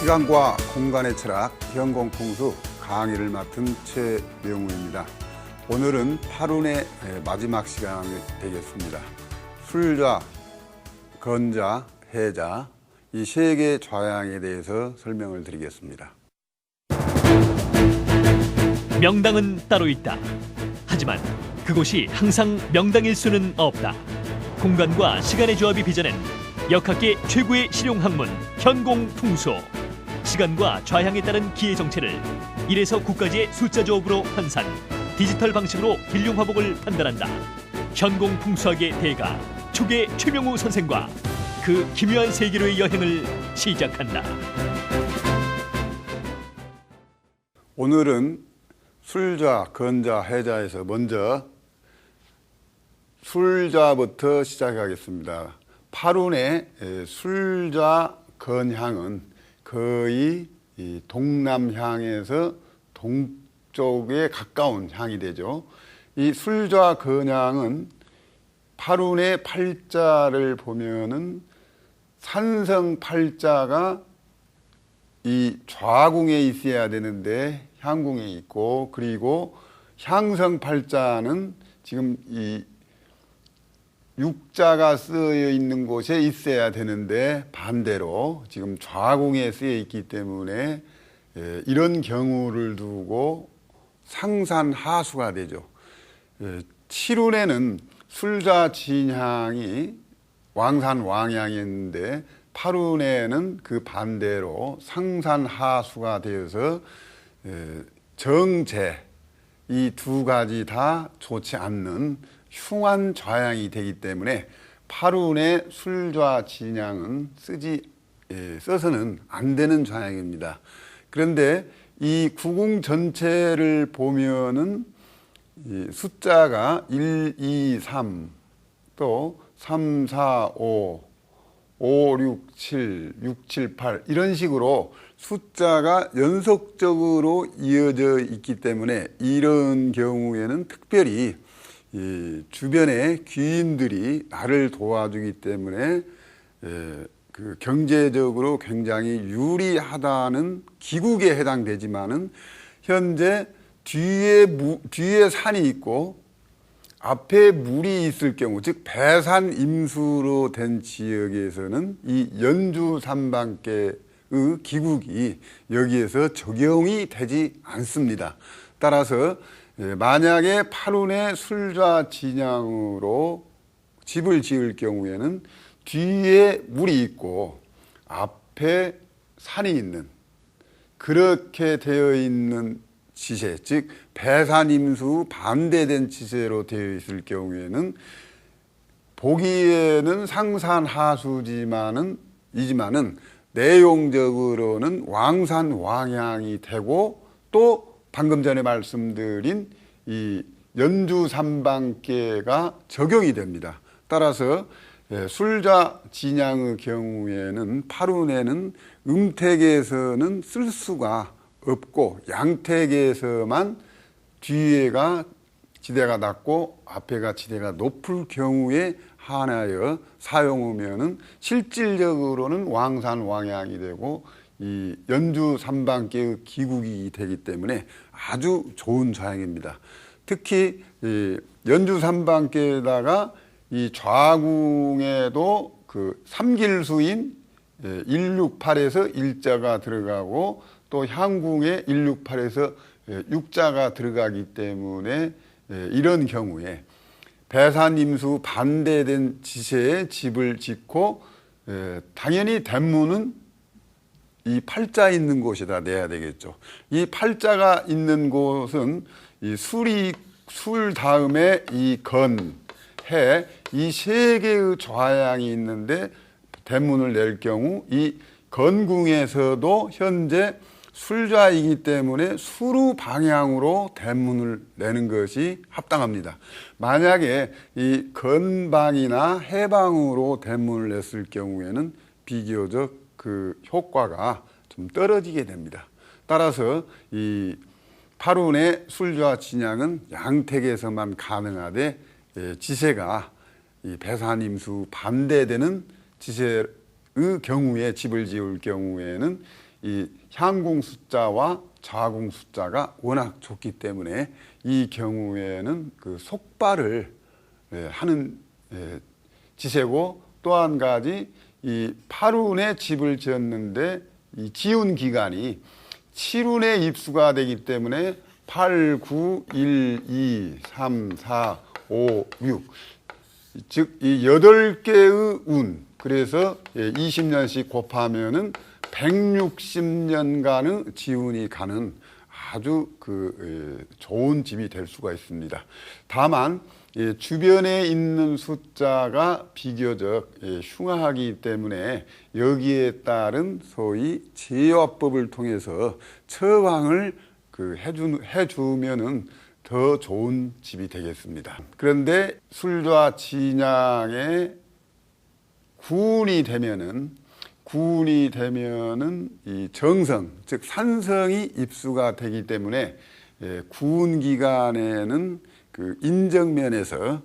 시간과 공간의 철학, 현공풍수 강의를 맡은 최명우입니다. 오늘은 8운의 마지막 시간이 되겠습니다. 술자, 건자, 해자 이 세 개의 좌양에 대해서 설명을 드리겠습니다. 명당은 따로 있다. 하지만 그곳이 항상 명당일 수는 없다. 공간과 시간의 조합이 빚어낸 역학계 최고의 실용학문 현공풍수. 시간과 좌향에 따른 기의 정체를 1에서 9까지의 숫자 조합으로 환산, 디지털 방식으로 일용화복을 판단한다. 현공풍수학의 대가 초계 최명우 선생과 그 기묘한 세계로의 여행을 시작한다. 오늘은 술자, 건자, 해자에서 먼저 술자부터 시작하겠습니다. 8운의 술자, 건향은 거의 동남향에서 동쪽에 가까운 향이 되죠. 이 술좌 건향은 8운의 팔자를 보면은 산성 팔자가 이 좌궁에 있어야 되는데 향궁에 있고, 그리고 향성 팔자는 지금 이 육자가 쓰여 있는 곳에 있어야 되는데 반대로 지금 좌궁에 쓰여 있기 때문에 이런 경우를 두고 상산하수가 되죠. 7운에는 술자 진향이 왕산왕향인데 8운에는 그 반대로 상산하수가 되어서 정제 이 두 가지 다 좋지 않는 흉한 좌양이 되기 때문에 8운의 술좌 진향은 써서는 안 되는 좌양입니다. 그런데 이 구궁 전체를 보면은 이 숫자가 1, 2, 3, 또 3, 4, 5, 5, 6, 7, 6, 7, 8 이런 식으로 숫자가 연속적으로 이어져 있기 때문에 이런 경우에는 특별히 이 주변의 귀인들이 나를 도와주기 때문에 그 경제적으로 굉장히 유리하다는 기국에 해당되지만은 현재 뒤에 산이 있고 앞에 물이 있을 경우, 즉 배산 임수로 된 지역에서는 이 연주 삼방계의 기국이 여기에서 적용이 되지 않습니다. 따라서 만약에 8운의 술좌 진향으로 집을 지을 경우에는 뒤에 물이 있고 앞에 산이 있는 그렇게 되어 있는 지세, 즉 배산임수 반대된 지세로 되어 있을 경우에는 보기에는 상산하수지만은 내용적으로는 왕산왕향이 되고 또 방금 전에 말씀드린 이 연주삼방계가 적용이 됩니다. 따라서 술좌 진향의 경우에는 8운에는 음택에서는 쓸 수가 없고 양택에서만 뒤에가 지대가 낮고 앞에가 지대가 높을 경우에 한하여 사용하면은 실질적으로는 왕산왕향이 되고 이 연주 삼방계의 기국이 되기 때문에 아주 좋은 좌양입니다. 특히 이 연주 삼방계에다가 이 좌궁에도 그 삼길수인 168에서 일자가 들어가고 또 향궁에 168에서 육자가 들어가기 때문에 이런 경우에 배산임수 반대된 지세에 집을 짓고 당연히 대문은 이 팔자 있는 곳에다 내야 되겠죠. 이 팔자가 있는 곳은 이 술 다음에 이 건, 해 이 세 개의 좌양이 있는데 대문을 낼 경우 이 건궁에서도 현재 술좌이기 때문에 수루 방향으로 대문을 내는 것이 합당합니다. 만약에 이 건방이나 해방으로 대문을 냈을 경우에는 비교적 그 효과가 좀 떨어지게 됩니다. 따라서 이 8운의 술좌 진향은 양택에서만 가능하되 지세가 이 배산임수 반대되는 지세의 경우에 집을 지을 경우에는 이 향궁 숫자와 좌궁 숫자가 워낙 좋기 때문에 이 경우에는 그 속발을 하는 지세고, 또 한 가지 이 8운에 집을 지었는데 이 지운 기간이 7운에 입수가 되기 때문에 8, 9, 1, 2, 3, 4, 5, 6 즉 이 8개의 운, 그래서 20년씩 곱하면은 160년간의 지운이 가는 아주 좋은 집이 될 수가 있습니다. 다만 주변에 있는 숫자가 비교적 흉하기 때문에 여기에 따른 소위 제화법을 통해서 처방을 해주면은 더 좋은 집이 되겠습니다. 그런데 술좌 진양에 구운이 되면은 이 정성, 즉 산성이 입수가 되기 때문에 구운 기간에는 그 인정면에서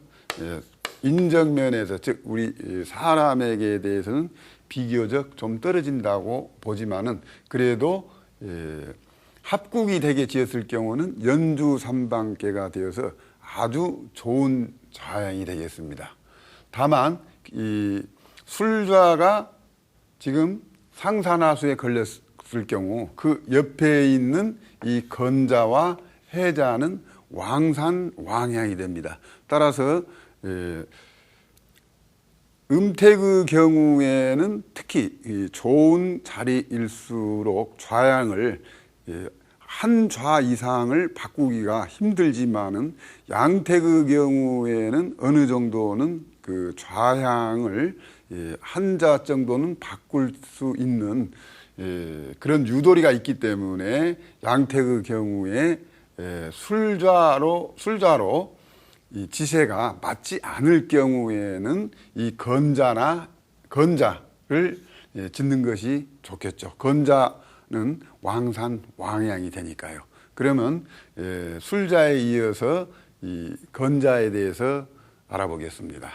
즉 우리 사람에게 대해서는 비교적 좀 떨어진다고 보지만은, 그래도 합국이 되게 지었을 경우는 연주삼방계가 되어서 아주 좋은 좌양이 되겠습니다. 다만 이 술좌가 지금 상산하수에 걸렸을 경우 그 옆에 있는 이 건자와 해자는 왕산왕향이 됩니다. 따라서 음택의 경우에는 특히 좋은 자리일수록 좌양을 한 좌 이상을 바꾸기가 힘들지만은, 양택의 경우에는 어느 정도는 그 좌향을 한 자 정도는 바꿀 수 있는 그런 유도리가 있기 때문에, 양택의 경우에 술좌로 이 지세가 맞지 않을 경우에는 이 건자를 짓는 것이 좋겠죠. 건자는 왕산 왕양이 되니까요. 그러면 술자에 이어서 이 건자에 대해서 알아보겠습니다.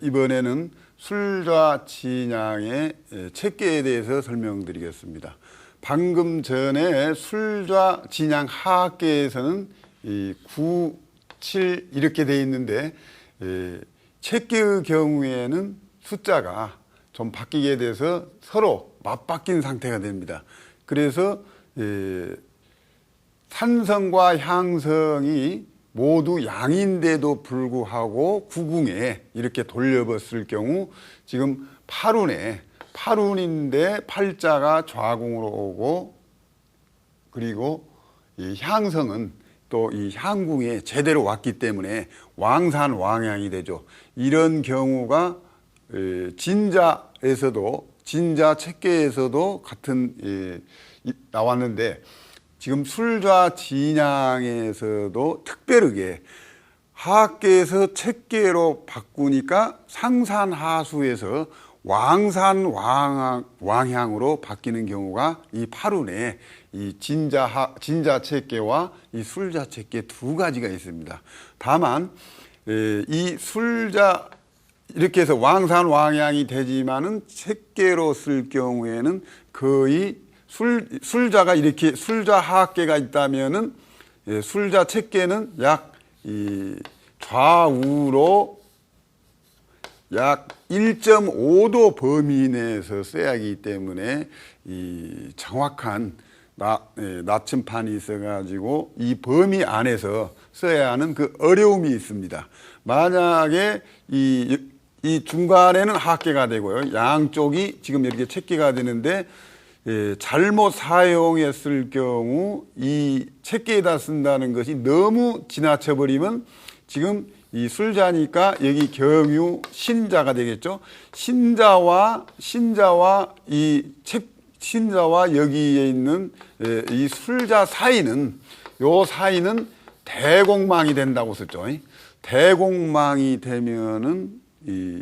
이번에는 술좌 진양의 책계에 대해서 설명드리겠습니다. 방금 전에 술좌 진양 하계에서는 이 9, 7 이렇게 되어 있는데, 책계의 경우에는 숫자가 좀 바뀌게 돼서 서로 맞바뀐 상태가 됩니다. 그래서 산성과 향성이 모두 양인데도 불구하고 구궁에 이렇게 돌려봤을 경우, 지금 8운인데 팔자가 좌궁으로 오고, 그리고 이 향성은 또 이 향궁에 제대로 왔기 때문에 왕산왕향이 되죠. 이런 경우가 진자 책계에서도 같은 나왔는데, 지금 술좌 진양에서도 특별하게 하계에서 책계로 바꾸니까 상산하수에서 왕산왕향으로 바뀌는 경우가 이 8운에 이 진자 책계와 이 술자 책계 두 가지가 있습니다. 다만 이 술자 이렇게 해서 왕산왕향이 되지만은 책계로 쓸 경우에는 거의 술자가 이렇게 술자 하계가 있다면은 술자 책계는 약 좌우로 약 1.5도 범위 내에서 써야 하기 때문에 이 정확한 나침판이 있어가지고 이 범위 안에서 써야 하는 그 어려움이 있습니다. 만약에 이 중간에는 하계가 되고요, 양쪽이 지금 이렇게 책계가 되는데 잘못 사용했을 경우 이 책계에다 쓴다는 것이 너무 지나쳐 버리면, 지금 이 술자니까 여기 경유 신자가 되겠죠. 신자와 여기에 있는 이 술자 사이는, 요 사이는 대공망이 된다고 썼죠. 대공망이 되면은 이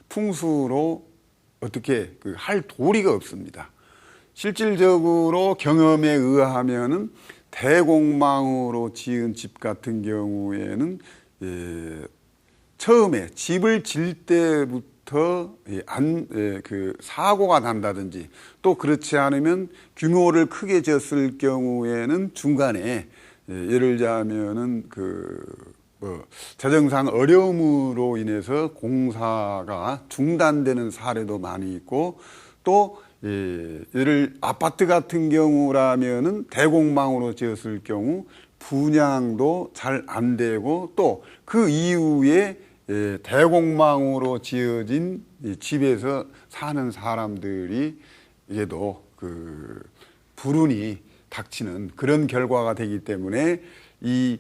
풍수로 어떻게 할 도리가 없습니다. 실질적으로 경험에 의하면은 대공망으로 지은 집 같은 경우에는 처음에 집을 질 때부터 때부터 그 사고가 난다든지 또 그렇지 않으면 규모를 크게 졌을 경우에는 중간에 예를 들자면은 재정상 어려움으로 인해서 공사가 중단되는 사례도 많이 있고 또 예를 아파트 같은 경우라면은 대공망으로 지었을 경우 분양도 잘 안 되고 또 그 이후에 대공망으로 지어진 집에서 사는 사람들이 이게도 불운이 닥치는 그런 결과가 되기 때문에 이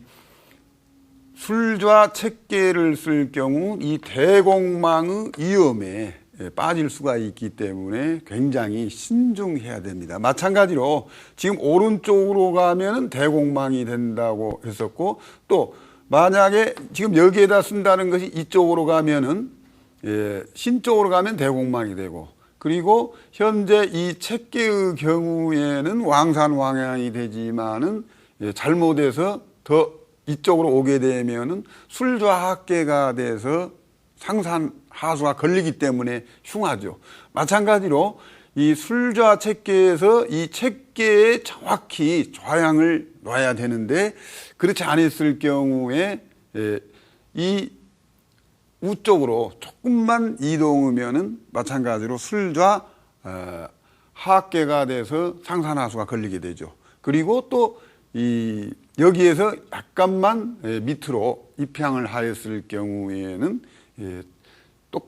술좌 책계를 쓸 경우 이 대공망의 위험에 빠질 수가 있기 때문에 굉장히 신중해야 됩니다. 마찬가지로 지금 오른쪽으로 가면은 대공망이 된다고 했었고 또 만약에 지금 여기에다 쓴다는 것이 이쪽으로 가면은 신쪽으로 가면 대공망이 되고 그리고 현재 이 책계의 경우에는 왕산왕향이 되지만은 잘못해서 더 이쪽으로 오게 되면은 술좌합계가 돼서 상산하수가 걸리기 때문에 흉하죠. 마찬가지로 이 술좌 책계에서 이 책계에 정확히 좌양을 놔야 되는데 그렇지 않았을 경우에 이 우쪽으로 조금만 이동하면은 마찬가지로 술좌 하악계가 돼서 상산하수가 걸리게 되죠. 그리고 또 여기에서 약간만 밑으로 입향을 하였을 경우에는 또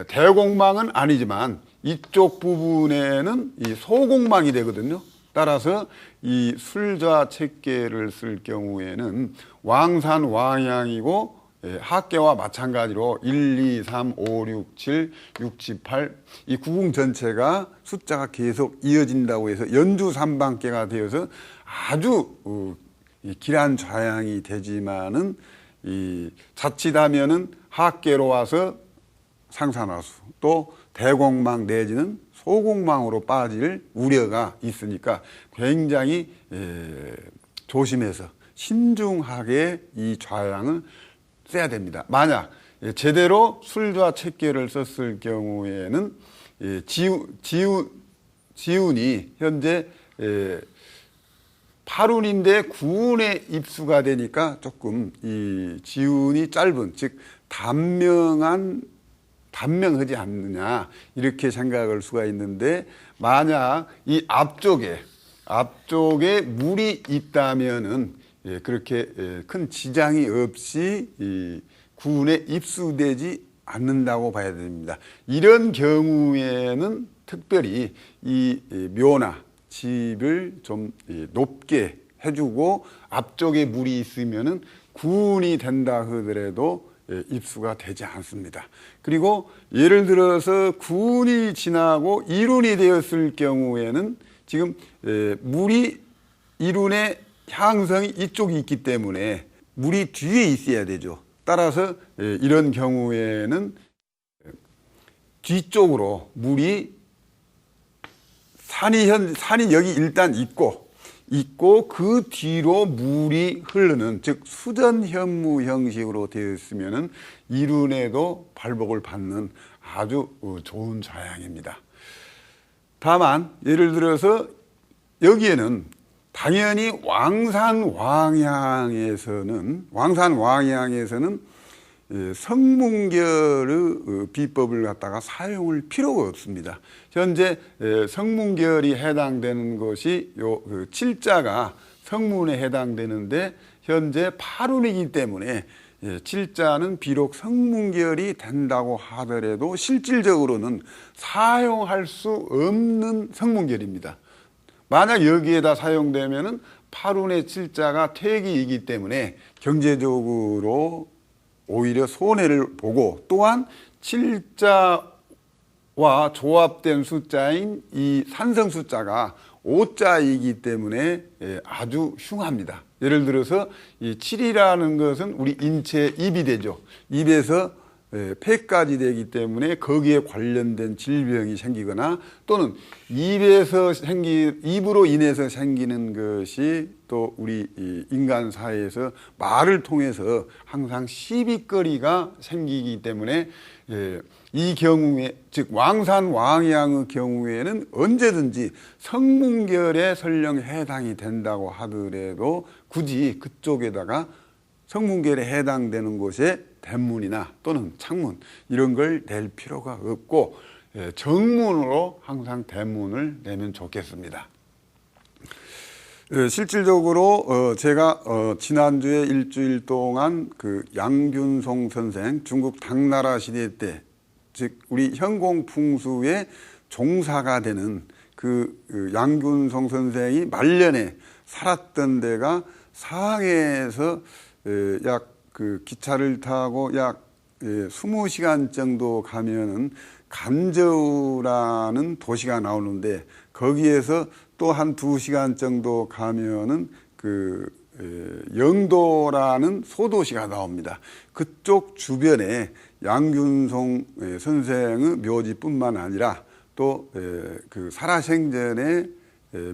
대공망은 아니지만 이쪽 부분에는 이 소공망이 되거든요. 따라서 이 술좌 책계를 쓸 경우에는 왕산 왕향이고 하계와 마찬가지로 1, 2, 3, 5, 6, 7, 6, 7, 8 이 구궁 전체가 숫자가 계속 이어진다고 해서 연주 삼방계가 되어서 아주 길한 좌양이 되지만은 자칫하면은 하계로 와서 상산하수 또 대공망 내지는 소공망으로 빠질 우려가 있으니까 굉장히 조심해서 신중하게 이 좌양을 써야 됩니다. 만약 제대로 술좌 책계를 썼을 경우에는 지운이 현재 8운인데 9운에 입수가 되니까 조금 이 지운이 짧은 즉 단명하지 않느냐 이렇게 생각할 수가 있는데 만약 이 앞쪽에 물이 있다면은 그렇게 큰 지장이 없이 이 구운에 입수되지 않는다고 봐야 됩니다. 이런 경우에는 특별히 이 묘나 집을 좀 높게 해주고 앞쪽에 물이 있으면은 구운이 된다 하더라도 입수가 되지 않습니다. 그리고 예를 들어서 구운이 지나고 일운이 되었을 경우에는 지금 물이 일운의 향성이 이쪽이 있기 때문에 물이 뒤에 있어야 되죠. 따라서 이런 경우에는 뒤쪽으로 물이 산이 여기 일단 있고 그 뒤로 물이 흐르는 즉 수전현무 형식으로 되어 있으면은 이룬에도 발복을 받는 아주 좋은 좌양입니다. 다만 예를 들어서 여기에는 당연히 왕산왕향에서는 성문결의 비법을 갖다가 사용할 필요가 없습니다. 현재 성문결이 해당되는 것이 요 7자가 성문에 해당되는데 현재 8운이기 때문에 7자는 비록 성문결이 된다고 하더라도 실질적으로는 사용할 수 없는 성문결입니다. 만약 여기에다 사용되면은 8운의 7자가 퇴기이기 때문에 경제적으로 오히려 손해를 보고 또한 7자와 조합된 숫자인 이 산성 숫자가 5자이기 때문에 아주 흉합니다. 예를 들어서 이 7이라는 것은 우리 인체의 입이 되죠. 입에서 폐까지 되기 때문에 거기에 관련된 질병이 생기거나 또는 입으로 인해서 생기는 것이 또 우리 인간 사회에서 말을 통해서 항상 시비거리가 생기기 때문에 이 경우에 즉 왕산 왕양의 경우에는 언제든지 성문결에 설령 해당이 된다고 하더라도 굳이 그쪽에다가 성문결에 해당되는 곳에 대문이나 또는 창문 이런 걸 낼 필요가 없고 정문으로 항상 대문을 내면 좋겠습니다. 실질적으로 제가 지난주에 일주일 동안 그 양균송 선생 중국 당나라 시대 때 즉 우리 현공풍수의 종사가 되는 그 양균송 선생이 말년에 살았던 데가 상해에서 약 그 기차를 타고 약 20시간 정도 가면은 간저우라는 도시가 나오는데 거기에서 또 한 2시간 정도 가면은 그 영도라는 소도시가 나옵니다. 그쪽 주변에 양균송 선생의 묘지뿐만 아니라 또 그 살아생전에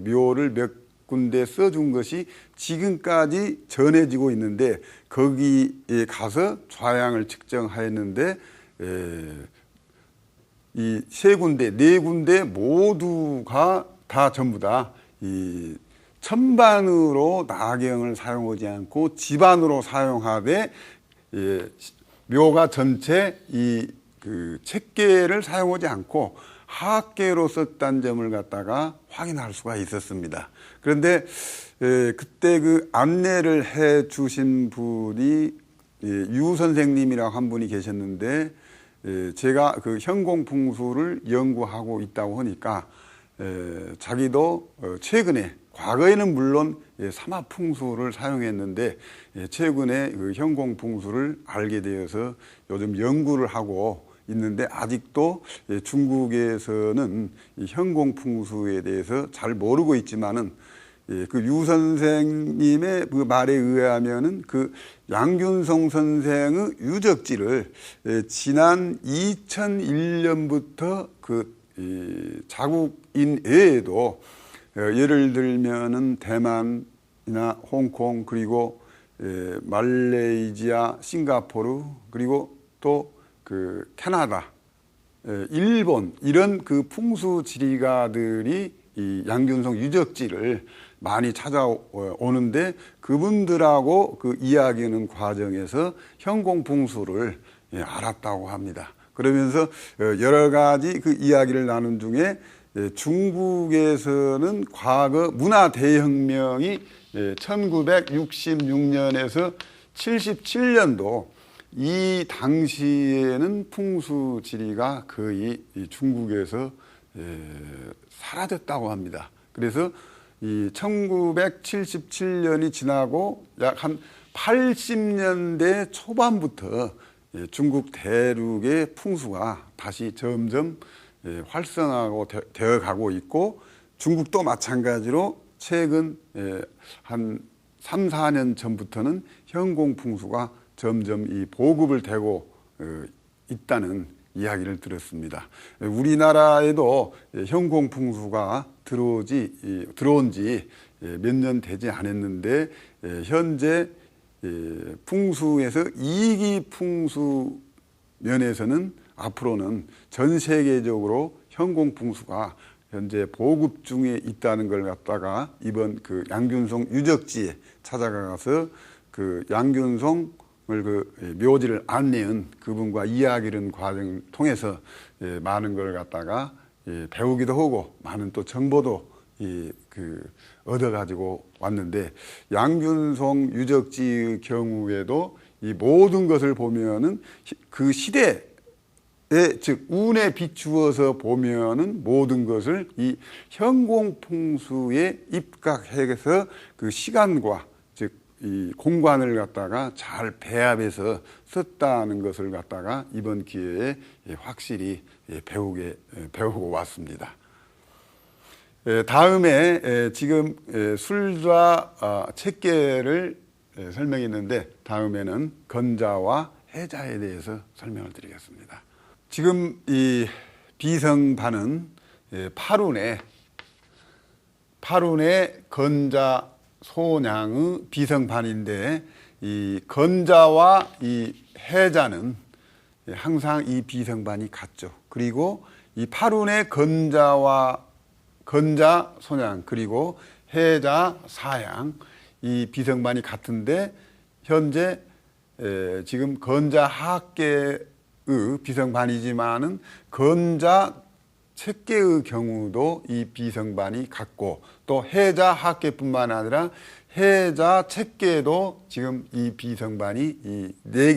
묘를 몇 군데 써준 것이 지금까지 전해지고 있는데 거기에 가서 좌양을 측정하였는데 이 세 군데, 네 군데 모두가 다 전부 다 이 천반으로 나경을 사용하지 않고 지반으로 사용하되 묘가 전체 이 그 책계를 사용하지 않고 하계로 썼다는 점을 갖다가 확인할 수가 있었습니다. 그런데 그때 그 안내를 해 주신 분이 유 선생님이라고 한 분이 계셨는데 제가 그 현공풍수를 연구하고 있다고 하니까 자기도 최근에 과거에는 물론 삼합풍수를 사용했는데 최근에 그 현공풍수를 알게 되어서 요즘 연구를 하고 있는데 아직도 중국에서는 이 현공풍수에 대해서 잘 모르고 있지만은 그 유 선생님의 그 말에 의하면은 그 양균송 선생의 유적지를 지난 2001년부터 그 자국인 외에도 예를 들면은 대만이나 홍콩 그리고 말레이시아, 싱가포르 그리고 또 그 캐나다, 일본 이런 그 풍수 지리가들이 이 양균송 유적지를 많이 찾아오는데 그분들하고 그 이야기하는 과정에서 현공풍수를 알았다고 합니다. 그러면서 여러 가지 그 이야기를 나눈 중에 중국에서는 과거 문화대혁명이 1966년에서 77년도 이 당시에는 풍수 지리가 거의 중국에서 사라졌다고 합니다. 그래서 이 1977년이 지나고 약 한 80년대 초반부터 중국 대륙의 풍수가 다시 점점 활성화하고 되어 가고 있고 중국도 마찬가지로 최근 한 3, 4년 전부터는 현공풍수가 점점 이 보급을 되고 있다는 이야기를 들었습니다. 우리나라에도 현공풍수가 들어온 지 몇 년 되지 않았는데 현재 풍수에서 2기 풍수 면에서는 앞으로는 전 세계적으로 현공풍수가 현재 보급 중에 있다는 걸 갖다가 이번 그 양균송 유적지에 찾아가서 그 양균송을 그 묘지를 안내한 그분과 이야기를 과정을 통해서 많은 걸 갖다가 배우기도 하고 많은 또 정보도 얻어가지고 왔는데 양균송 유적지의 경우에도 이 모든 것을 보면은 그 시대에 즉 운에 비추어서 보면은 모든 것을 이 현공풍수에 입각해서 그 시간과 즉 이 공간을 갖다가 잘 배합해서 썼다는 것을 갖다가 이번 기회에 확실히 배우고 왔습니다. 다음에 지금 술좌 책계를 설명했는데 다음에는 건자와 해자에 대해서 설명을 드리겠습니다. 지금 이 비성반은 팔운의 건자 소냥의 비성반인데 이 건자와 이 해자는 항상 이 비성반이 같죠. 그리고 이 팔운의 건자와 건자 손양 그리고 해자 사양 이 비성반이 같은데 현재 지금 건자 하계의 비성반이지만은 건자 책계의 경우도 이 비성반이 같고 또 해자 하계뿐만 아니라 해자 책계도 지금 이 비성반이 이 네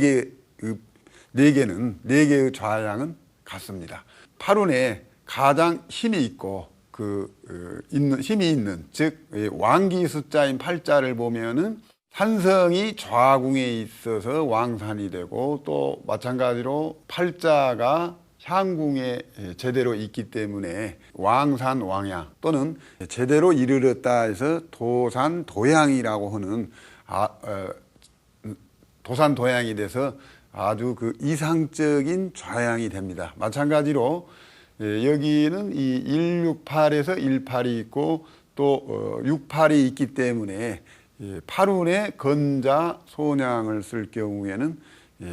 개의 좌양은 같습니다. 팔운에 가장 힘이 있고 힘이 있는 즉 왕기 숫자인 팔자를 보면은 산성이 좌궁에 있어서 왕산이 되고 또 마찬가지로 팔자가 향궁에 제대로 있기 때문에 왕산 왕양 또는 제대로 이르렀다 해서 도산 도양이라고 하는 도산 도양이 돼서 아주 그 이상적인 좌양이 됩니다. 마찬가지로 여기는 이 168에서 18이 있고 또 68이 있기 때문에 팔운에 건자 소냥을 쓸 경우에는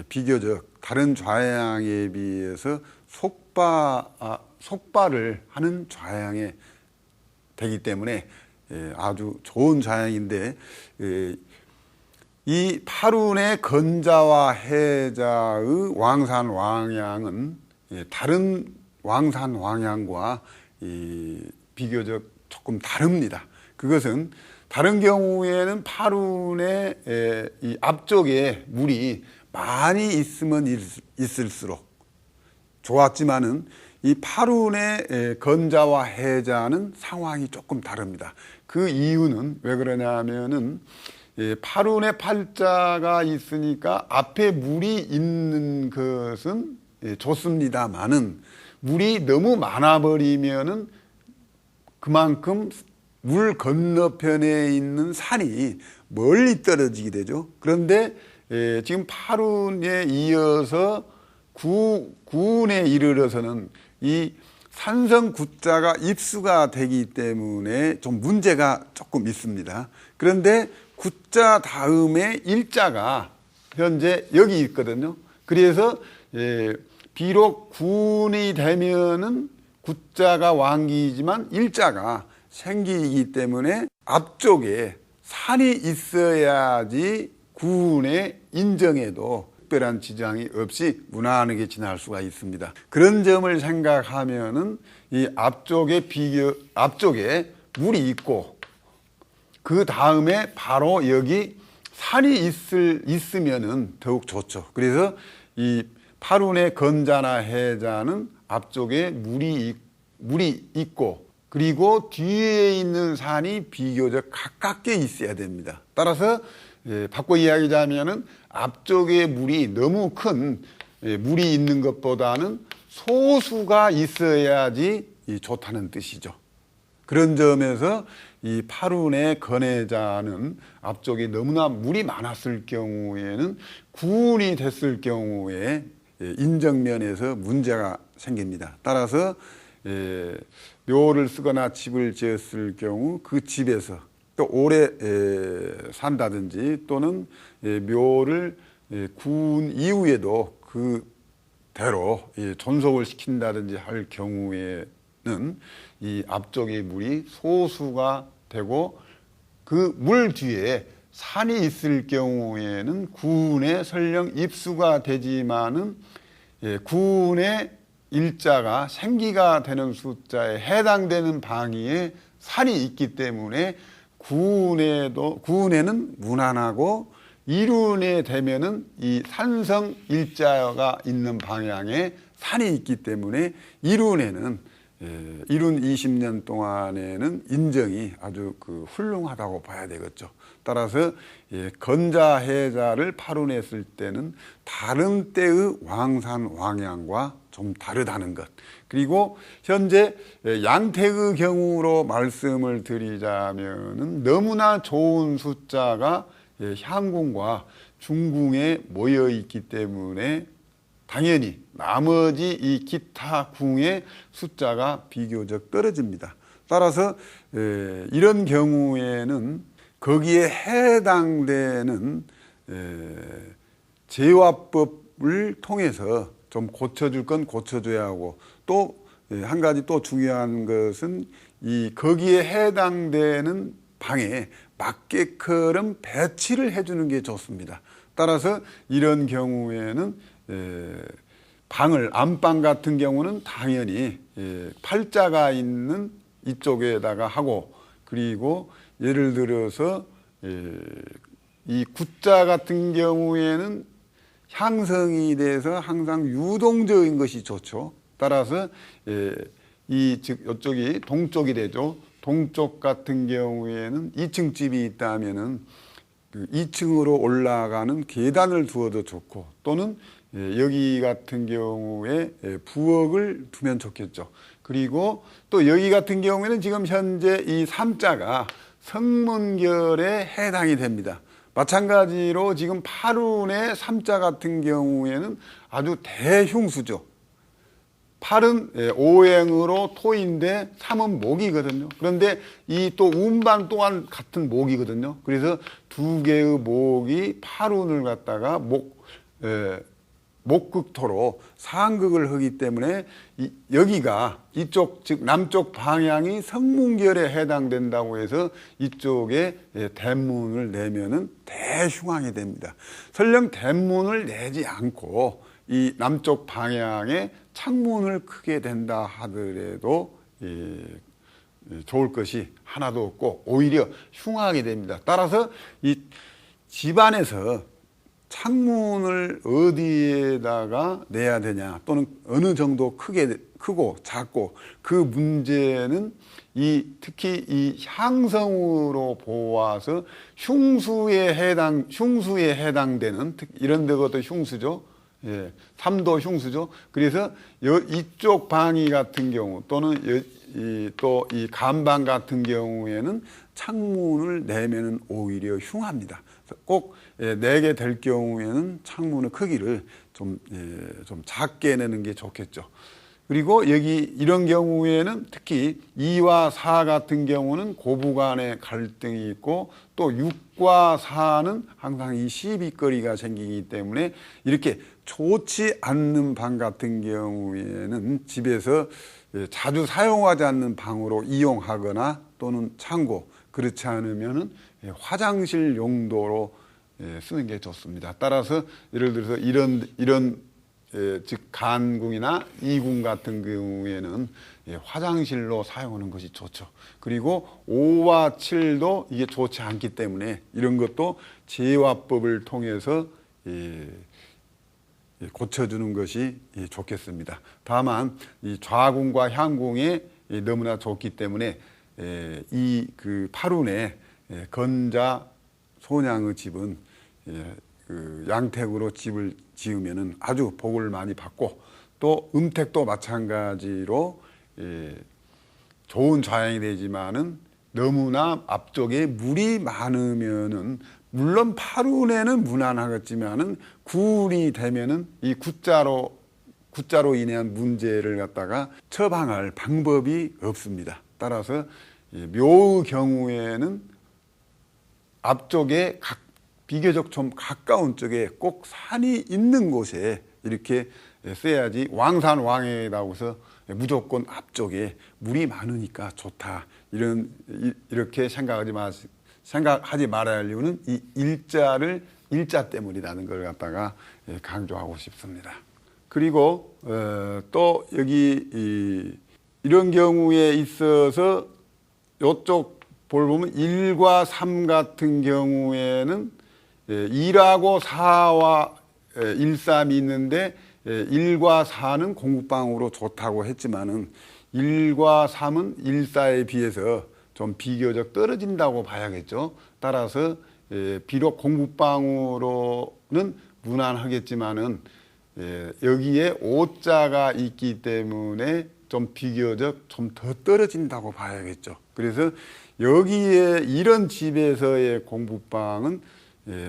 비교적 다른 좌양에 비해서 속발을 하는 좌양이 되기 때문에 아주 좋은 좌양인데 이 팔운의 건자와 해자의 왕산 왕양은 다른 왕산 왕양과 비교적 조금 다릅니다. 그것은 다른 경우에는 팔운의 이 앞쪽에 물이 많이 있으면 있을수록 좋았지만은 이 팔운의 건자와 해자는 상황이 조금 다릅니다. 그 이유는 왜 그러냐면은 팔운의 팔자가 있으니까 앞에 물이 있는 것은 좋습니다만은 물이 너무 많아버리면은 그만큼 물 건너편에 있는 산이 멀리 떨어지게 되죠. 그런데 지금 팔운에 이어서 구운에 이르러서는 이 산성 구자가 입수가 되기 때문에 좀 문제가 조금 있습니다. 그런데 구자 다음에 일자가 현재 여기 있거든요. 그래서 비록 구운이 되면은 구자가 왕기이지만 일자가 생기기 때문에 앞쪽에 산이 있어야지 구운의 인정에도 특별한 지장이 없이 무난하게 지날 수가 있습니다. 그런 점을 생각하면은 이 앞쪽에 물이 있고 그 다음에 바로 여기 산이 있으면은 더욱 좋죠. 그래서 이 팔운의 건자나 해자는 앞쪽에 물이 있고 그리고 뒤에 있는 산이 비교적 가깝게 있어야 됩니다. 따라서 바꿔 이야기하자면은 앞쪽에 물이 너무 큰 물이 있는 것보다는 소수가 있어야지 좋다는 뜻이죠. 그런 점에서 이 팔운의 건해자는 앞쪽에 너무나 물이 많았을 경우에는 구운이 됐을 경우에 인정면에서 문제가 생깁니다. 따라서 묘를 쓰거나 집을 지었을 경우 그 집에서 또 오래 산다든지 또는 묘를 구운 이후에도 그대로 존속을 시킨다든지 할 경우에는 이 앞쪽의 물이 소수가 되고 그 물 뒤에 산이 있을 경우에는 구운에 설령 입수가 되지만은 구운의 일자가 생기가 되는 숫자에 해당되는 방위에 산이 있기 때문에 구운에는 무난하고 일운에 되면은 이 산성 일자가 있는 방향에 산이 있기 때문에 일운 20년 동안에는 인정이 아주 훌륭하다고 봐야 되겠죠. 따라서 건자 해자를 팔운에 쓸 때는 다른 때의 왕산 왕양과 좀 다르다는 것. 그리고 현재 양택의 경우로 말씀을 드리자면은 너무나 좋은 숫자가 향궁과 중궁에 모여 있기 때문에 당연히 나머지 이 기타 궁의 숫자가 비교적 떨어집니다. 따라서 이런 경우에는 거기에 해당되는 제화법을 통해서 좀 고쳐줄 건 고쳐줘야 하고, 또 한 가지 또 중요한 것은 거기에 해당되는 방에 맞게끔 배치를 해주는 게 좋습니다. 따라서 이런 경우에는 방을, 안방 같은 경우는 당연히 팔자가 있는 이쪽에다가 하고, 그리고 예를 들어서 이 구자 같은 경우에는 향성이 돼서 항상 유동적인 것이 좋죠. 따라서 즉 이쪽이 동쪽이 되죠. 동쪽 같은 경우에는 2층 집이 있다면은 그 2층으로 올라가는 계단을 두어도 좋고, 또는 여기 같은 경우에 부엌을 두면 좋겠죠. 그리고 또 여기 같은 경우에는 지금 현재 이 삼자가 성문결에 해당이 됩니다. 마찬가지로 지금 팔운의 삼자 같은 경우에는 아주 대흉수죠. 팔은 오행으로 토인데 삼은 목이거든요. 그런데 이 또 운방 또한 같은 목이거든요. 그래서 두 개의 목이 팔운을 갖다가 목극토로 상극을 하기 때문에 여기가 이쪽, 즉 남쪽 방향이 성문결에 해당된다고 해서 이쪽에 대문을 내면은 대흉왕이 됩니다. 설령 대문을 내지 않고 이 남쪽 방향에 창문을 크게 된다 하더라도 좋을 것이 하나도 없고 오히려 흉하게 됩니다. 따라서 이 집안에서 창문을 어디에다가 내야 되냐, 또는 어느 정도 크고 작고, 그 문제는 특히 이 향성으로 보아서 흉수에 해당되는, 이런 데가 흉수죠. 삼도 흉수죠. 그래서 이쪽 방위 같은 경우, 또는 또 이 간방 같은 경우에는 창문을 내면은 오히려 흉합니다. 꼭 내게 될 경우에는 창문의 크기를 좀 작게 내는 게 좋겠죠. 그리고 여기 이런 경우에는 특히 2와 4 같은 경우는 고부간에 갈등이 있고, 또 6과 4는 항상 이 시비거리가 생기기 때문에 이렇게 좋지 않는 방 같은 경우에는 집에서 자주 사용하지 않는 방으로 이용하거나, 또는 창고, 그렇지 않으면은 화장실 용도로 쓰는 게 좋습니다. 따라서 예를 들어서 이런 즉 간궁이나 이궁 같은 경우에는 화장실로 사용하는 것이 좋죠. 그리고 5와 7도 이게 좋지 않기 때문에 이런 것도 제화법을 통해서 고쳐주는 것이 좋겠습니다. 다만 이 좌궁과 향궁에 너무나 좋기 때문에 이 그 팔운에 건자 소냥의 집은 그 양택으로 집을 지으면은 아주 복을 많이 받고, 또 음택도 마찬가지로 좋은 좌양이 되지만은 너무나 앞쪽에 물이 많으면은, 물론 팔운에는 무난하겠지만은 구운이 되면은 이 구자로 인한 문제를 갖다가 처방할 방법이 없습니다. 따라서 묘의 경우에는 앞쪽에 비교적 좀 가까운 쪽에 꼭 산이 있는 곳에 이렇게 써야지, 왕산왕해라고 해서 무조건 앞쪽에 물이 많으니까 좋다, 이렇게 생각하지 말아야 할 이유는 이 일자 때문이라는 걸 갖다가 강조하고 싶습니다. 그리고 또 여기 이런 경우에 있어서 이쪽 볼 보면 1과 3 같은 경우에는 2하고 4와 1, 3이 있는데 1과 4는 공부방으로 좋다고 했지만은 1과 3은 1, 4에 비해서 좀 비교적 떨어진다고 봐야겠죠. 따라서 비록 공부방으로는 무난하겠지만은 여기에 5자가 있기 때문에 좀 비교적 좀 더 떨어진다고 봐야겠죠. 그래서 여기에 이런 집에서의 공부방은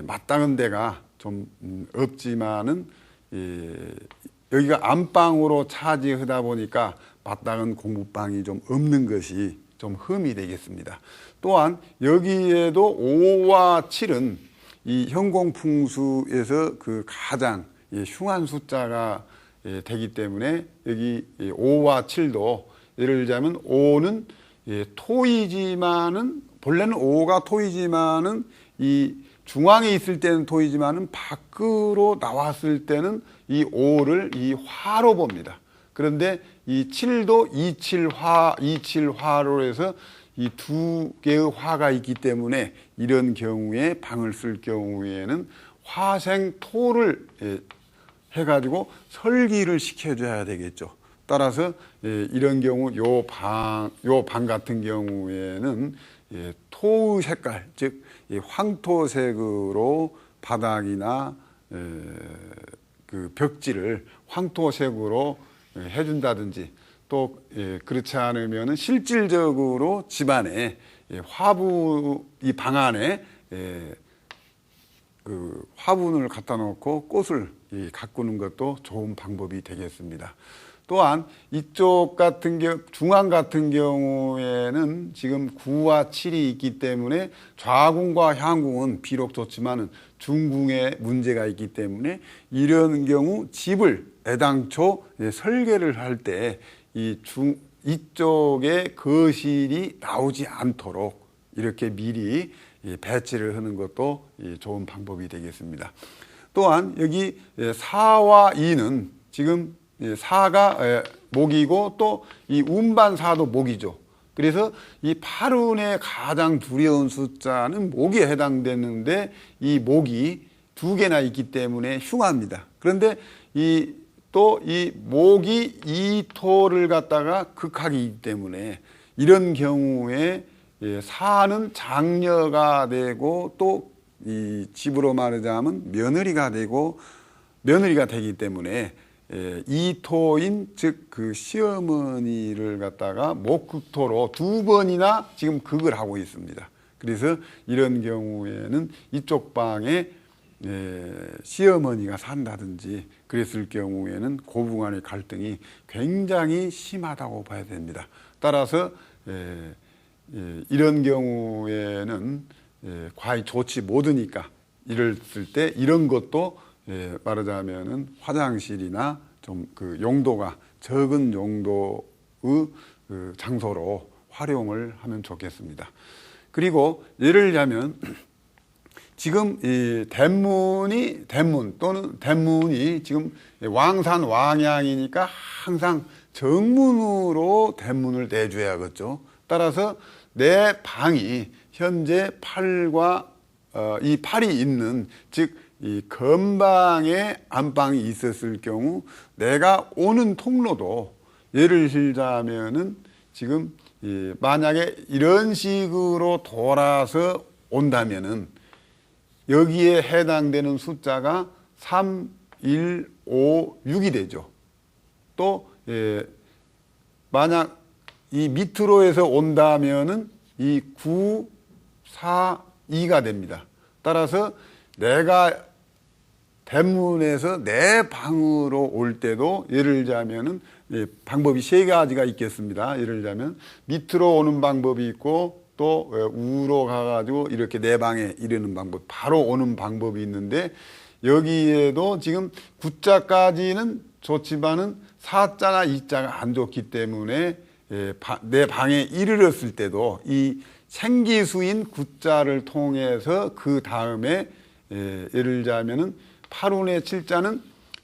마땅한 데가 좀 없지만은 여기가 안방으로 차지하다 보니까 마땅한 공부방이 좀 없는 것이 좀 흠이 되겠습니다. 또한 여기에도 5와 7은 이 현공풍수에서 그 가장 흉한 숫자가 되기 때문에 여기 5와 7도 예를 들자면 5는 토이지만은 본래는 5가 토이지만은 이 중앙에 있을 때는 토이지만은 밖으로 나왔을 때는 이 5를 이 화로 봅니다. 그런데 이 7도 27화로 해서 이 두 개의 화가 있기 때문에 이런 경우에 방을 쓸 경우에는 화생토를 해가지고 설기를 시켜줘야 되겠죠. 따라서 이런 경우 요 방 같은 경우에는 토의 색깔, 즉 황토색으로 바닥이나 그 벽지를 황토색으로 해준다든지 또 그렇지 않으면은 실질적으로 집안에 화분 이 방 안에 그 화분을 갖다 놓고 꽃을 가꾸는 것도 좋은 방법이 되겠습니다. 또한 이쪽 같은 경우 중앙 같은 경우에는 지금 9와 7이 있기 때문에 좌궁과 향궁은 비록 좋지만은 중궁에 문제가 있기 때문에 이런 경우 집을 애당초 설계를 할 때 이쪽에 거실이 나오지 않도록 이렇게 미리 배치를 하는 것도 좋은 방법이 되겠습니다. 또한 여기 4와 2는 지금 4가 목이고 또 이 운반사도 목이죠. 그래서 이 팔운의 가장 두려운 숫자는 목에 해당되는데 이 목이 두 개나 있기 때문에 흉합니다. 그런데 또 이 목이 이 토를 갖다가 극하기 때문에 이런 경우에 사는 장녀가 되고 또 이 집으로 말하자면 며느리가 되기 때문에 이토인 즉 그 시어머니를 갖다가 목극토로 두 번이나 지금 극을 하고 있습니다. 그래서 이런 경우에는 이쪽 방에 시어머니가 산다든지 그랬을 경우에는 고부간의 갈등이 굉장히 심하다고 봐야 됩니다. 따라서 이런 경우에는 과히 좋지 못하니까 이랬을 때 이런 것도 말하자면은 화장실이나 좀 그 용도가 적은 용도의 그 장소로 활용을 하면 좋겠습니다. 그리고 예를 들자면 지금 이 대문이 지금 왕산 왕양이니까 항상 정문으로 대문을 내줘야겠죠. 따라서 내 방이 현재 이 팔이 있는 즉 이 건방에 안방이 있었을 경우 내가 오는 통로도 예를 들자면은 지금 만약에 이런 식으로 돌아서 온다면은 여기에 해당되는 숫자가 3, 1, 5, 6이 되죠. 또 만약 이 밑으로 해서 온다면은 이 9, 4, 2가 됩니다. 따라서 내가 대문에서 내 방으로 올 때도 예를 들자면은 방법이 세 가지가 있겠습니다. 예를 들자면 밑으로 오는 방법이 있고 또 우로 가가지고 이렇게 내 방에 이르는 방법, 바로 오는 방법이 있는데 여기에도 지금 9자까지는 좋지만은 4자나 2자가 안 좋기 때문에 내 방에 이르렀을 때도 이 생기수인 9자를 통해서 그 다음에 예를 들자면은 8운의 7자는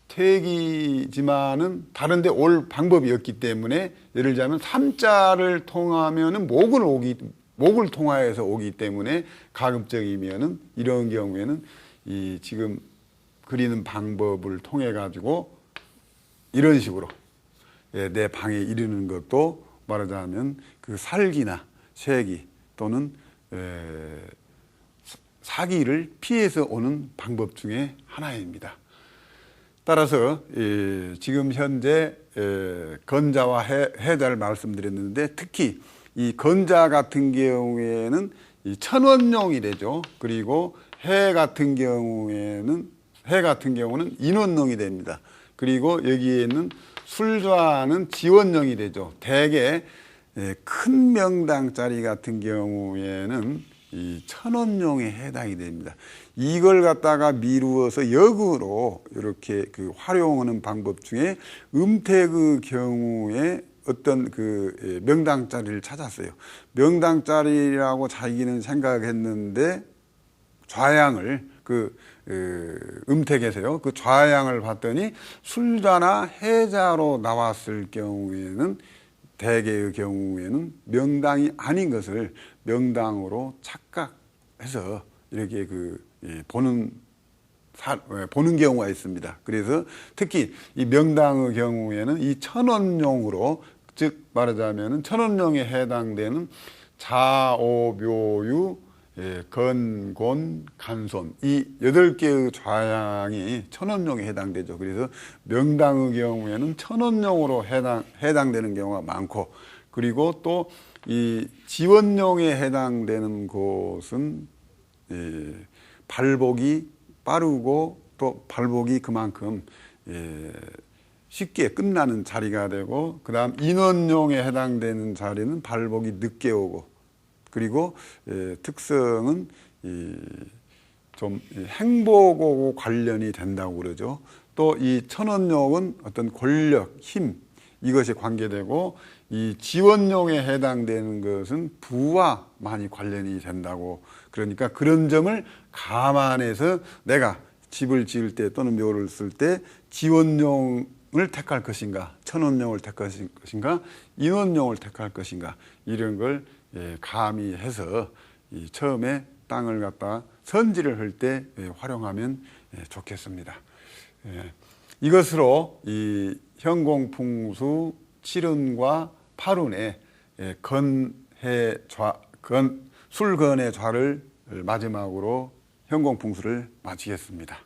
퇴기지만은 다른데 올 방법이 없기 때문에 예를 들자면 3자를 통하면은 목을 통하여서 오기 때문에 가급적이면은 이런 경우에는 이 지금 그리는 방법을 통해 가지고 이런 식으로 내 방에 이르는 것도 말하자면 그 살기나 쇠기 또는 사기를 피해서 오는 방법 중에 하나입니다. 따라서 지금 현재 건자와 해자를 말씀드렸는데 특히 이 건자 같은 경우에는 이 천원용이 되죠. 그리고 해 같은 경우는 인원용이 됩니다. 그리고 여기에는 술좌는 지원용이 되죠. 대개 큰 명당 자리 같은 경우에는 이 천원용에 해당이 됩니다. 이걸 갖다가 미루어서 역으로 이렇게 그 활용하는 방법 중에 음택의 경우에 어떤 그 명당자리를 찾았어요. 명당자리라고 자기는 생각했는데 좌양을 음택에서요. 그 좌양을 봤더니 술자나 해자로 나왔을 경우에는 대개의 경우에는 명당이 아닌 것을 명당으로 착각해서 이렇게 보는 경우가 있습니다. 그래서 특히 이 명당의 경우에는 이 천원용으로, 즉 말하자면 천원용에 해당되는 자오묘유 건곤 간손 이 8개의 좌양이 천원용에 해당되죠. 그래서 명당의 경우에는 천원용으로 해당되는 경우가 많고, 그리고 또 이 지원용에 해당되는 곳은 발복이 빠르고 또 발복이 그만큼 쉽게 끝나는 자리가 되고, 그 다음 인원용에 해당되는 자리는 발복이 늦게 오고, 그리고 특성은 좀 행복하고 관련이 된다고 그러죠. 또 이 천원용은 어떤 권력, 힘 이것이 관계되고, 이 지원용에 해당되는 것은 부와 많이 관련이 된다고. 그러니까 그런 점을 감안해서 내가 집을 지을 때 또는 묘를 쓸 때 지원용을 택할 것인가, 천원용을 택할 것인가, 인원용을 택할 것인가, 이런 걸 가미해서 처음에 땅을 갖다 선지를 할 때 활용하면 좋겠습니다. 이것으로 이 현공풍수 7운과 8운의 술건의 좌를 마지막으로 현공풍수를 마치겠습니다.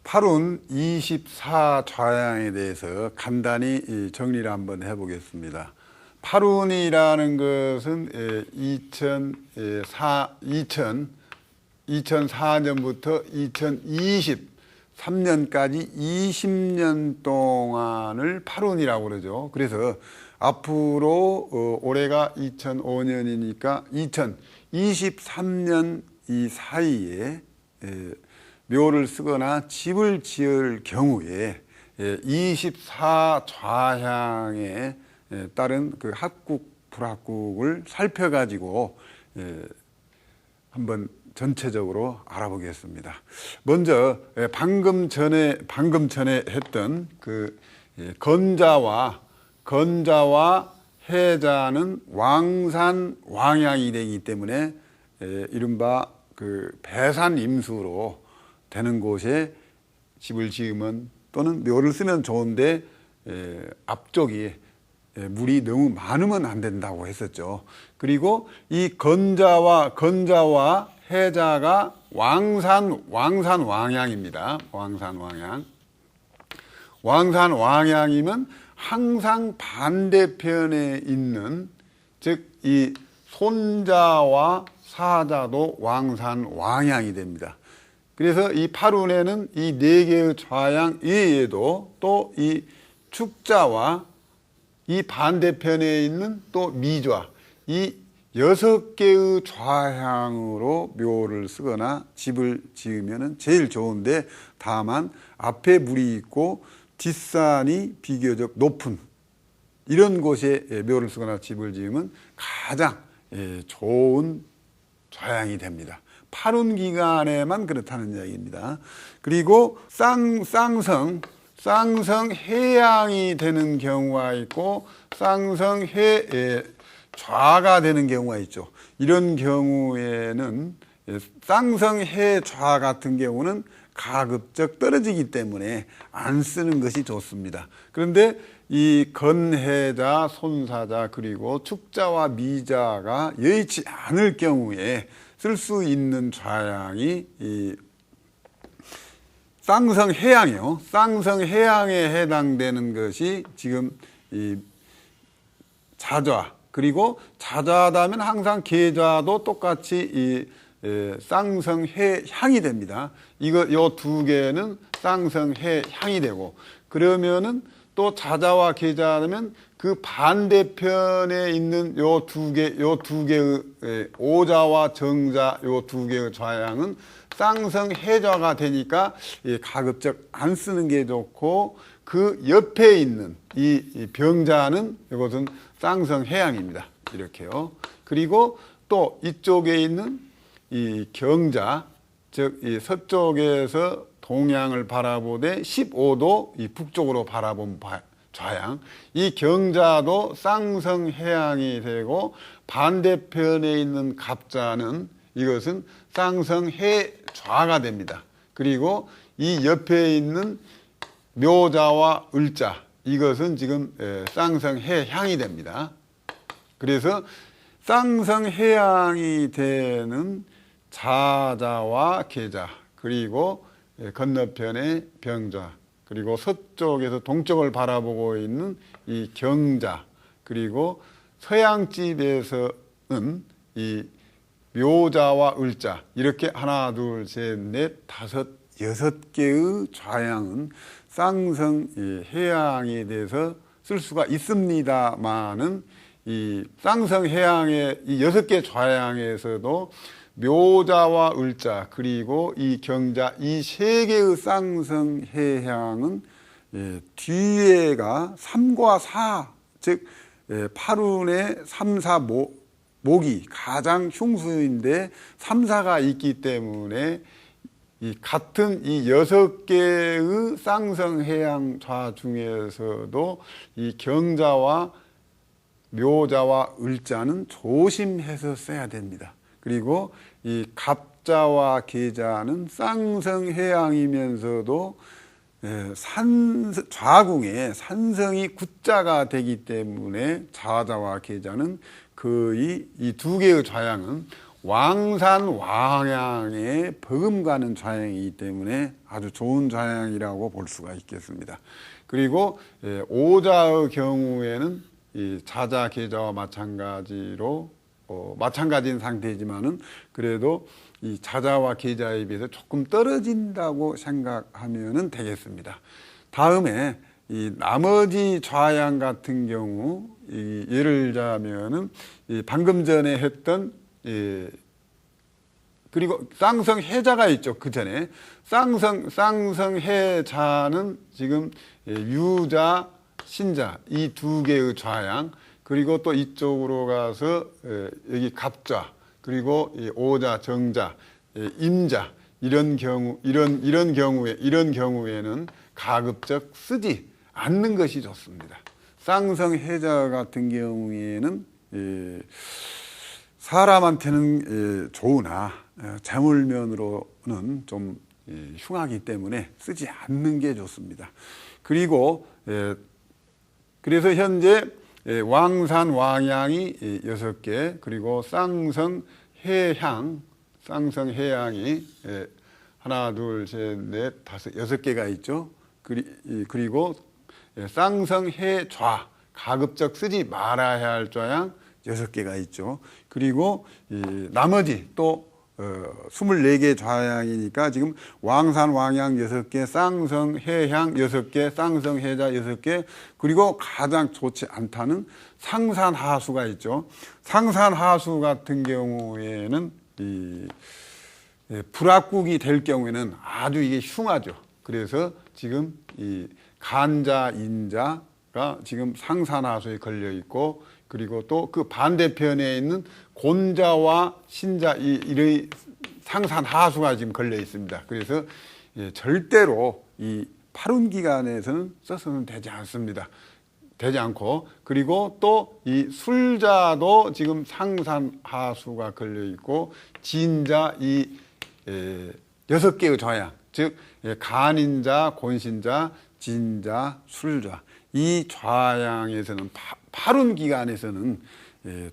팔운 24좌양에 대해서 간단히 정리를 한번 해보겠습니다. 팔운이라는 것은 2004년부터 2023년까지 20년 동안을 팔운이라고 그러죠. 그래서 앞으로 올해가 2005년이니까 2023년 이 사이에 묘를 쓰거나 집을 지을 경우에 24좌향에 따른 그 합국, 불합국을 살펴가지고 한번 전체적으로 알아보겠습니다. 먼저 방금 전에 했던 그 건자와 해자는 왕산왕양이 되기 때문에 이른바 그 배산임수로 되는 곳에 집을 지으면 또는 묘를 쓰면 좋은데 앞쪽이 물이 너무 많으면 안 된다고 했었죠. 그리고 이 건자와 해자가 왕산왕양입니다. 왕산왕양이면 항상 반대편에 있는, 즉 이 손자와 사자도 왕산왕양이 됩니다. 그래서 이 팔운에는 이 4개의 좌양 이외에도 또 이 축자와 이 반대편에 있는 또 미좌, 이 6개의 좌향으로 묘를 쓰거나 집을 지으면 제일 좋은데, 다만 앞에 물이 있고 뒷산이 비교적 높은 이런 곳에 묘를 쓰거나 집을 지으면 가장 좋은 좌향이 됩니다. 팔운 기간에만 그렇다는 이야기입니다. 그리고 쌍성 해양이 되는 경우가 있고 쌍성 좌가 되는 경우가 있죠. 이런 경우에는 쌍성 해좌 같은 경우는 가급적 떨어지기 때문에 안 쓰는 것이 좋습니다. 그런데 이 건해자, 손사자, 그리고 축자와 미자가 여의치 않을 경우에 쓸 수 있는 좌양이 이 쌍성해양이요. 쌍성해양에 해당되는 것이 지금 이 자좌, 그리고 자자하다면 항상 계좌도 똑같이 이 쌍성해 향이 됩니다. 요 두 개는 쌍성해 향이 되고, 그러면은 또 자자와 계자하면 그 반대편에 있는 요 두 개의 오자와 정자 요 두 개의 좌양은 쌍성해좌가 되니까 가급적 안 쓰는 게 좋고, 그 옆에 있는 이 병자는 이것은 쌍성해양입니다. 이렇게요. 그리고 또 이쪽에 있는 이 경자, 즉 이 서쪽에서 동양을 바라보되 15도 이 북쪽으로 바라본 좌양, 이 경자도 쌍성해양이 되고, 반대편에 있는 갑자는 이것은 쌍성해좌가 됩니다. 그리고 이 옆에 있는 묘자와 을자, 이것은 지금 쌍성해향이 됩니다. 그래서 쌍성해양이 되는 자자와 계자, 그리고 건너편에 병자, 그리고 서쪽에서 동쪽을 바라보고 있는 이 경자, 그리고 서양집에서는 이 묘자와 을자, 이렇게 하나, 둘, 셋, 넷, 다섯, 6개의 좌양은 쌍성해양에 대해서 쓸 수가 있습니다만은, 이 쌍성해양의 이 6개 좌양에서도 묘자와 을자, 그리고 이 경자, 이 3개의 쌍성해양은 뒤에가 3과 4, 즉 8운의 3, 4 목이 가장 흉수인데 3, 4가 있기 때문에 이 같은 이 6개의 쌍성해양 좌 중에서도 이 경자와 묘자와 을자는 조심해서 써야 됩니다. 그리고 이 갑자와 계자는 쌍성해양이면서도 좌궁에 산성이 구자가 되기 때문에 자자와 계자는 거의 이 두 개의 좌양은 왕산왕양에 버금가는 좌양이기 때문에 아주 좋은 좌양이라고 볼 수가 있겠습니다. 그리고 오자의 경우에는 이 자자 계자와 마찬가지로 마찬가지인 상태이지만은 그래도 이 자자와 계자에 비해서 조금 떨어진다고 생각하면 되겠습니다. 다음에 이 나머지 좌양 같은 경우, 예를 들자면은 방금 전에 했던 그리고 쌍성해자가 있죠. 그 전에 쌍성해자는 지금 유자, 신자 이 두 개의 좌양, 그리고 또 이쪽으로 가서 여기 갑자, 그리고 오자, 정자, 임자, 이런 경우에는 가급적 쓰지 않는 것이 좋습니다. 쌍성해자 같은 경우에는 사람한테는 좋으나 재물면으로는 좀 흉하기 때문에 쓰지 않는 게 좋습니다. 그리고 그래서 현재 왕산 왕양이 6개, 그리고 쌍성해양이 하나, 둘, 셋, 넷, 다섯, 6개가 있죠. 그리고 쌍성해좌, 가급적 쓰지 말아야 할 좌양 6개가 있죠. 그리고 나머지 또 24개 좌양이니까 지금 왕산 왕양 6개, 쌍성해향 6개, 쌍성해자 6개, 그리고 가장 좋지 않다는 상산하수가 있죠. 상산하수 같은 경우에는 불합국이 될 경우에는 아주 이게 흉하죠. 그래서 지금 이 간자, 인자가 지금 상산하수에 걸려 있고, 그리고 또 그 반대편에 있는 곤자와 신자 이의 상산하수가 지금 걸려 있습니다. 그래서 절대로 이 팔운기간에서는 써서는 되지 않고, 그리고 또 이 술자도 지금 상산하수가 걸려 있고, 진자 이 6개의 좌양, 즉 간인자, 곤신자, 진자, 술자, 이 좌양에서는 팔운 기간에서는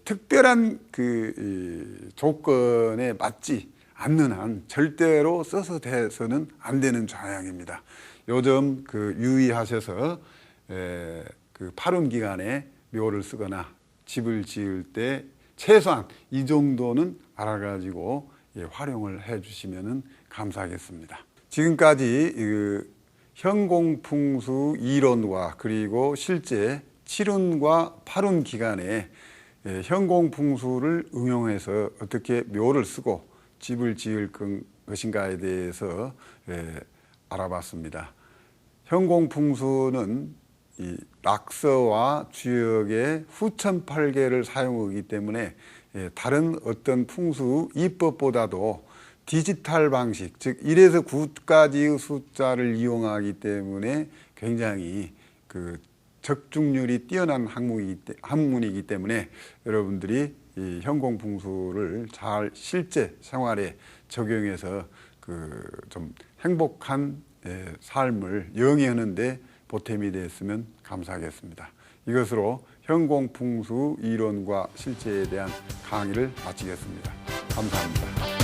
특별한 그 조건에 맞지 않는 한 절대로 써서 돼서는 안 되는 좌양입니다. 요즘 그 유의하셔서 그 팔운 기간에 묘를 쓰거나 집을 지을 때 최소한 이 정도는 알아가지고 활용을 해주시면 감사하겠습니다. 지금까지 현공풍수 이론과 그리고 실제 7운과 8운 기간에 현공풍수를 응용해서 어떻게 묘를 쓰고 집을 지을 것인가에 대해서 알아봤습니다. 현공풍수는 이 락서와 주역의 후천팔계를 사용하기 때문에 다른 어떤 풍수 이법보다도 디지털 방식, 즉 1에서 9까지의 숫자를 이용하기 때문에 굉장히 적중률이 뛰어난 학문이기 때문에 여러분들이 이 현공풍수를 잘 실제 생활에 적용해서 좀 행복한 삶을 영위하는데 보탬이 되었으면 감사하겠습니다. 이것으로 현공풍수 이론과 실제에 대한 강의를 마치겠습니다. 감사합니다.